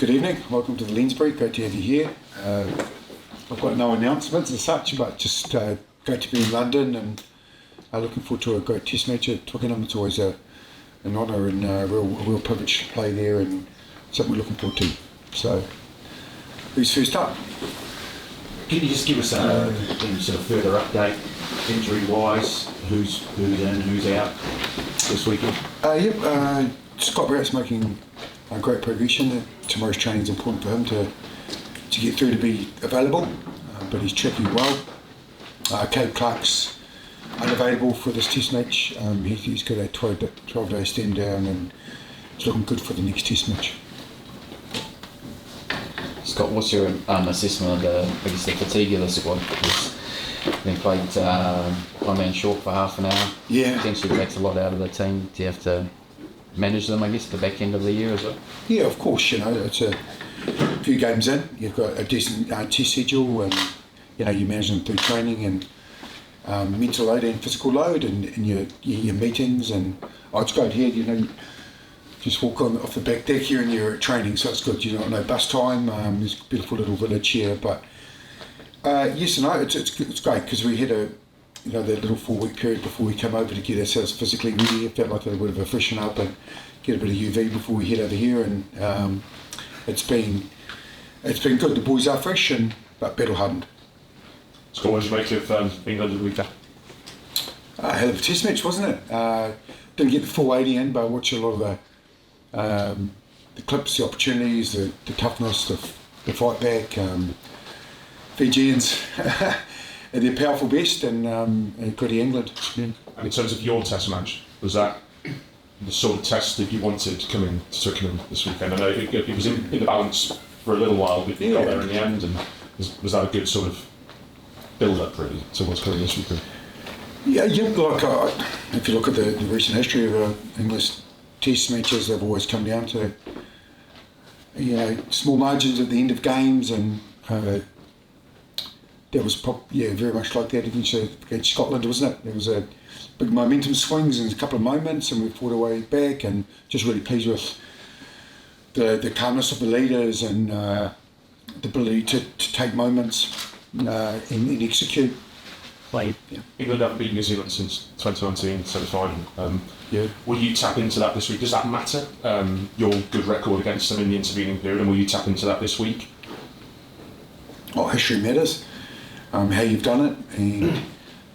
Good evening, welcome to the Lensbury, great to have you here. I've got no announcements as such, but just great to be in London and looking forward to a great test match at Twickenham. It's always an honour and a real privilege to play there and something we're looking forward to. So, who's first up? Can you just give us a sort of further update, injury-wise, who's in and who's out this weekend? Scott Barrett's making great progression. Tomorrow's training is important for him to get through to be available, but he's tracking well. Cade Clark's unavailable for this test match. He's got a 12-day stand down and it's looking good for the next test match. Scott, what's your assessment of the fatigue of the squad? They played one man short for half an hour. Yeah. Potentially takes a lot out of the team. Do you have to manage them, I guess, at the back end of the year as well? Yeah, of course. It's a few games in. You've got a decent test schedule, and you manage them through training and mental load and physical load, and your meetings. And it's great here. Just walk off the back deck here and you're at training, so it's good. No bus time. There's a beautiful little village here, but yes and no. It's great because we had that little 4-week period before we come over to get ourselves physically ready. It felt like a bit of a freshen up and get a bit of UV before we head over here, and it's been good. The boys are fresh but battle hardened. Scott, what did you make of England the week after? A hell of a test match, wasn't it? Didn't get the full 80 in, but I watched a lot of the clips, the opportunities, the toughness, the fight back. Fijians at their powerful best, and gritty England. Yeah. And in terms of your test match, was that the sort of test that you wanted coming to Twickenham this weekend? I know it was in the balance for a little while, but you got there in the end, and was that a good sort of build-up really to what's coming this weekend? Yeah, like if you look at the recent history of English test matches, they've always come down to small margins at the end of games, and that was very much like that against Scotland, wasn't it? There was a big momentum swings and a couple of moments, and we fought our way back, and just really pleased with the calmness of the leaders and the ability to take moments and execute. England haven't beaten New Zealand since 2019 semi-final. Will you tap into that this week? Does that matter? Your good record against them in the intervening period, and will you tap into that this week? History matters. How you've done it, and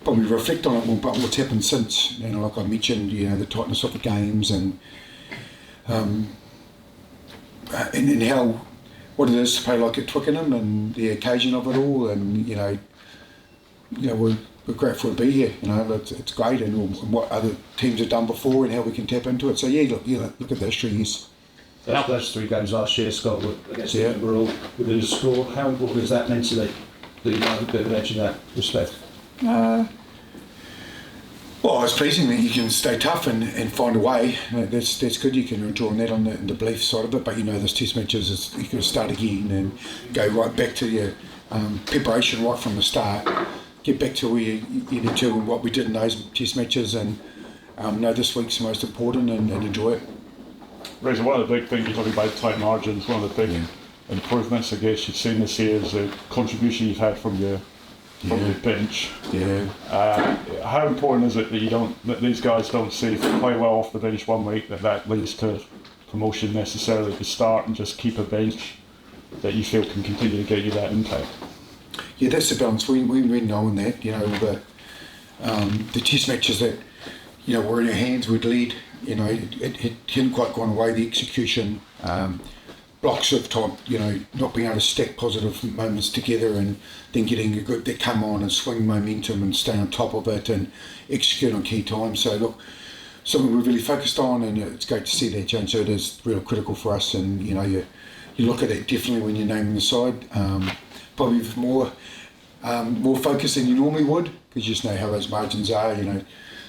probably reflect on it more, but what's happened since. Like I mentioned, the tightness of the games and how what it is to play like at Twickenham and the occasion of it all, and we're grateful to be here. It's great, and what other teams have done before and how we can tap into it. So look at the history. Yes. After those 3 games last year, Scott, against the we're all within the score. How important is that mentally? That you might have a bit of an edge in that respect? Well, it's pleasing that you can stay tough and find a way. That's good. You can draw on that on the belief side of it. But this test matches you got to start again and go right back to your preparation right from the start. Get back to where you need to and what we did in those test matches, and this week's the most important, and enjoy it. Razor, one of the big things you're talking about tight margins. One of the big improvements I guess you've seen this year is the contribution you've had from your bench. Yeah. How important is it that these guys don't see if they play well off the bench one week that leads to promotion necessarily to start, and just keep a bench that you feel can continue to get you that impact? Yeah, that's the balance. We know that. The test matches that were in our hands, we'd lead. It hadn't quite gone away. The execution. Blocks of time, not being able to stack positive moments together and then getting a group that come on and swing momentum and stay on top of it and execute on key times. So look, something we've really focused on, and it's great to see that change. So it is real critical for us, and you look at it definitely when you're naming the side, probably with more focus than you normally would, because you just know how those margins are.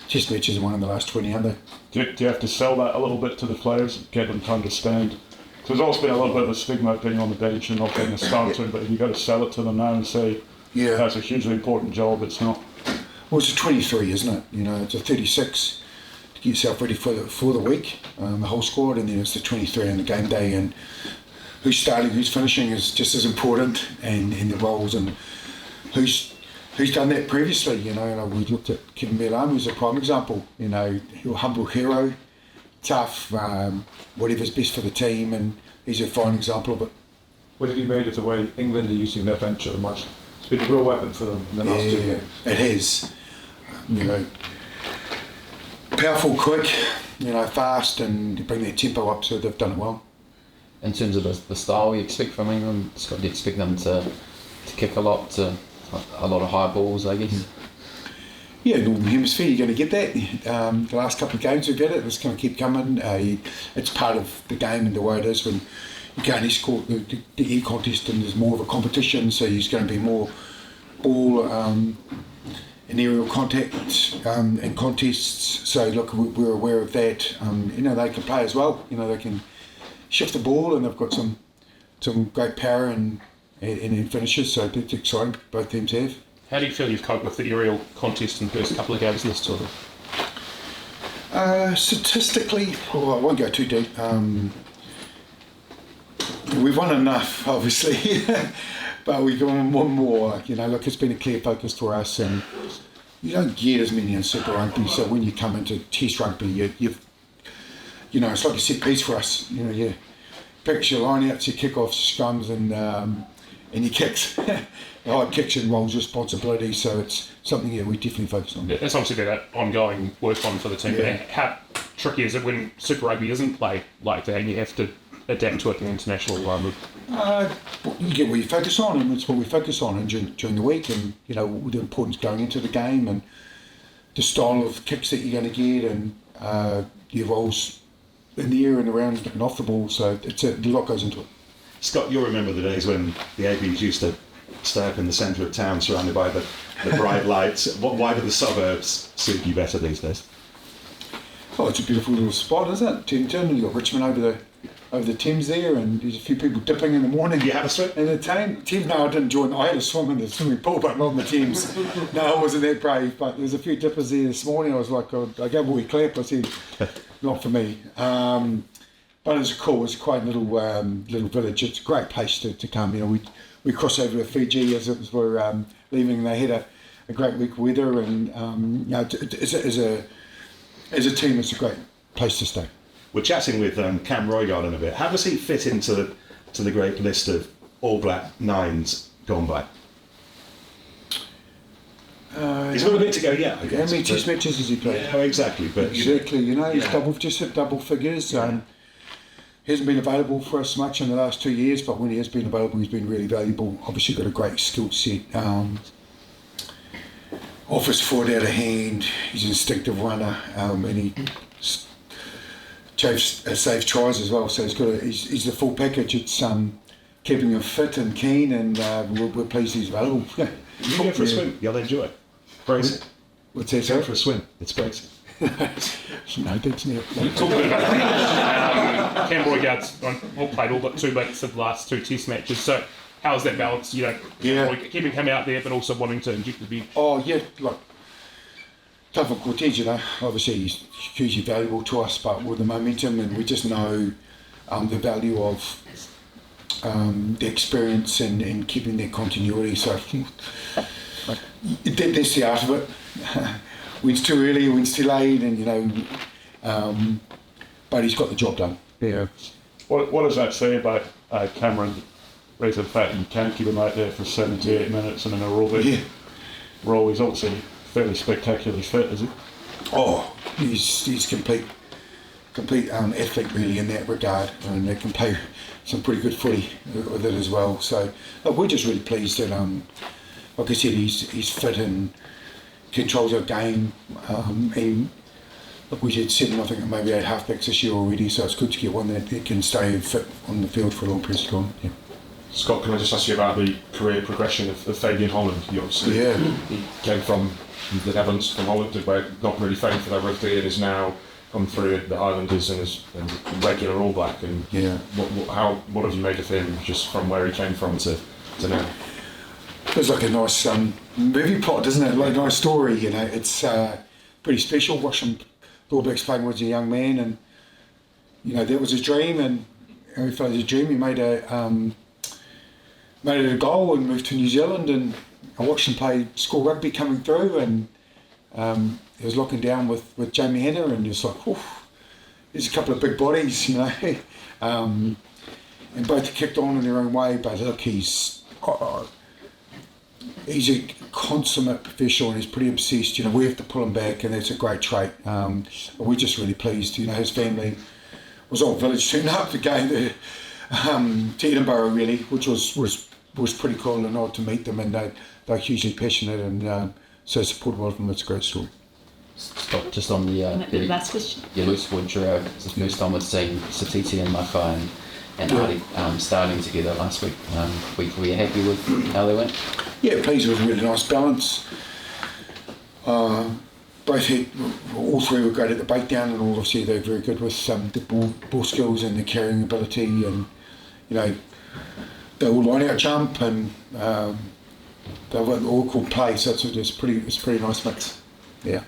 Test matches are one in the last 20 under. Do you have to sell that a little bit to the players, get them to understand? There's always been a little bit of a stigma of being on the bench and not getting a start to it, but you've got to sell it to them now and say, that's a hugely important job. It's not. Well, it's a 23, isn't it? It's a 36 to get yourself ready for the week, the whole squad, and then it's the 23 on the game day, and who's starting, who's finishing is just as important, and the roles, and who's done that previously. You know, like we looked at Kevin Milam, who's a prime example. You know, he's a humble hero, tough, whatever's best for the team, and he's a fine example of it. What have you made of the way England are using their bench at the much? It's been a real weapon for them in the last 2 years. It has. You know, powerful, quick, you know, fast, and bring their tempo up, so they've done it well. In terms of the style you expect from England, Scott, do you expect them to kick a lot of high balls, I guess? Yeah, Northern Hemisphere, you're going to get that. The last couple of games we've had it, it's going to keep coming. It's part of the game and the way it is when you can't escort the air contest, and there's more of a competition, so there's going to be more ball and aerial contact and contests. So look, we're aware of that. You know, they can play as well. You know, they can shift the ball, and they've got some great power and finishes, so it's exciting, both teams have. How do you feel you've coped with the aerial contest in the first couple of games in this tournament? Statistically, I won't go too deep. We've won enough, obviously, but we've got one more. You know, look, it's been a clear focus for us, and you don't get as many in Super Rugby, so when you come into Test Rugby, you know, it's like a set piece for us. You know, you practice your line-outs, your kick-offs, scrums, and your kicks. The high kicks and rolls responsibility, so it's something we definitely focus on. It's obviously been an ongoing work on for the team. Yeah. But how tricky is it when Super Rugby isn't played like that and you have to adapt to it in international environment? You get what you focus on, and that's what we focus on during the week, and you know the importance going into the game, and the style of kicks that you're going to get, and your rolls in the air and around and off the ball. So a lot goes into it. Scott, you'll remember the days when the ABs used to stay up in the centre of town surrounded by the bright lights. Why do the suburbs suit you better these days? Oh, it's a beautiful little spot, isn't it? Tinton, you've got Richmond over the Thames there, and there's a few people dipping in the morning. Do you have a swim? And the Thames, no, I didn't join. I had a swim in the swimming pool, but not in the Thames. No, I wasn't that brave, but there's a few dippers there this morning. I was like, I gave a wee clap. I said, not for me. But it's cool. It's quite a little village. It's a great place to come. You know, we crossed over to Fiji as it was we're leaving. They had a great week of weather, and you know, as a team, it's a great place to stay. We're chatting with Cam Roygard in a bit. How does he fit into the great list of All Black nines gone by? He's got a bit to go yet, I guess. How many Test matches has he played? Yeah, exactly. But exactly. You know, he's yeah. just hit double figures. He hasn't been available for us much in the last 2 years, but when he has been available, he's been really valuable. Obviously, got a great skill set. Off his foot, out of hand. He's an instinctive runner, and he saves tries as well. So he's the full package. It's keeping him fit and keen, and we're pleased he's available. Yeah. You can go for a swim. You'll enjoy it. Bracing. What's that? Go for a swim. It's bracing. No, that's not. Talk a bit about Cam Roygard's played all but 2 bits of the last 2 Test matches. So how's that balance? You know, Yeah. keeping him out there, but also wanting to inject the bench. Oh yeah, like tough on Cortez, you know. Obviously he's hugely valuable to us, but with the momentum, and we just know the value of the experience and keeping that continuity. So that's the art of it. Wins too early, wins too late, and you know, but he's got the job done. Yeah. What does that say about Cameron? Right, the fact you can't keep him out there for 78 minutes in an aerobic role. He's obviously fairly spectacularly fit, is he? Oh, he's complete athlete really in that regard, and they can play some pretty good footy with it as well. So we're just really pleased that, like I said, he's fit and controls our game. And look, we had 7, I think maybe 8 halfbacks this year already, so it's good to get one that can stay fit on the field for a long period of time. Yeah. Scott, can I just ask you about the career progression of Fabian Holland? He obviously he came from the Netherlands, from Holland, where not really famous for their rugby, and is now come through the Highlanders and is a regular All Black. And what have you made of him just from where he came from to now? It's like a nice movie plot, doesn't it? Like a nice story, you know. It's pretty special watching the All Blacks playing when he was a young man, and you know that was his dream, and our father's dream. He made it a goal and moved to New Zealand, and I watched him play school rugby coming through, and he was locking down with Jamie Henner, and he was like, there's a couple of big bodies, you know. And both kicked on in their own way, but look, he's a consummate professional and he's pretty obsessed. You know, we have to pull him back, and that's a great trait. We're just really pleased. You know, his family was all village turned up to go to Edinburgh, really, which was pretty cool and odd to meet them, and they're hugely passionate and so supportive of them. It's a great story. Stop just on the last question. loose wood trio. It's the first time we've seen Satiti and Mafai and Artie starting together last week. Were you happy with how they went? Yeah, pleased with a really nice balance. Both had, all three were great at the breakdown, and obviously they're very good with the ball skills and the carrying ability, and you know they all line out jump, and they've all called play, so it's a pretty nice mix. Yeah.